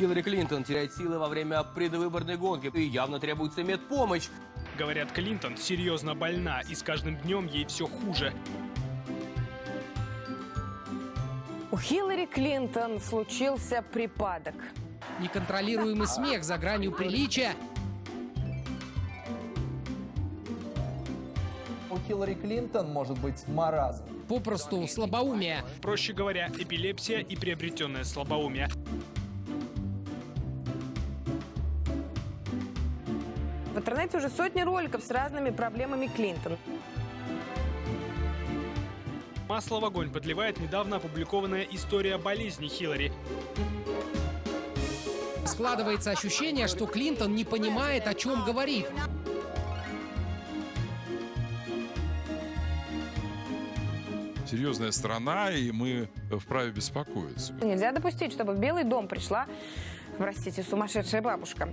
Хиллари Клинтон теряет силы во время предвыборной гонки и явно требуется медпомощь. Говорят, Клинтон серьезно больна, и с каждым днем ей все хуже. У Хиллари Клинтон случился припадок. Неконтролируемый смех за гранью приличия. У Хиллари Клинтон может быть маразм. Попросту слабоумие. Проще говоря, эпилепсия и приобретенное слабоумие. В интернете уже сотни роликов с разными проблемами Клинтон. Масло в огонь подливает недавно опубликованная история болезни Хиллари. Складывается ощущение, что Клинтон не понимает, о чем говорит. Серьезная страна, и мы вправе беспокоиться. Нельзя допустить, чтобы в Белый дом пришла, простите, сумасшедшая бабушка.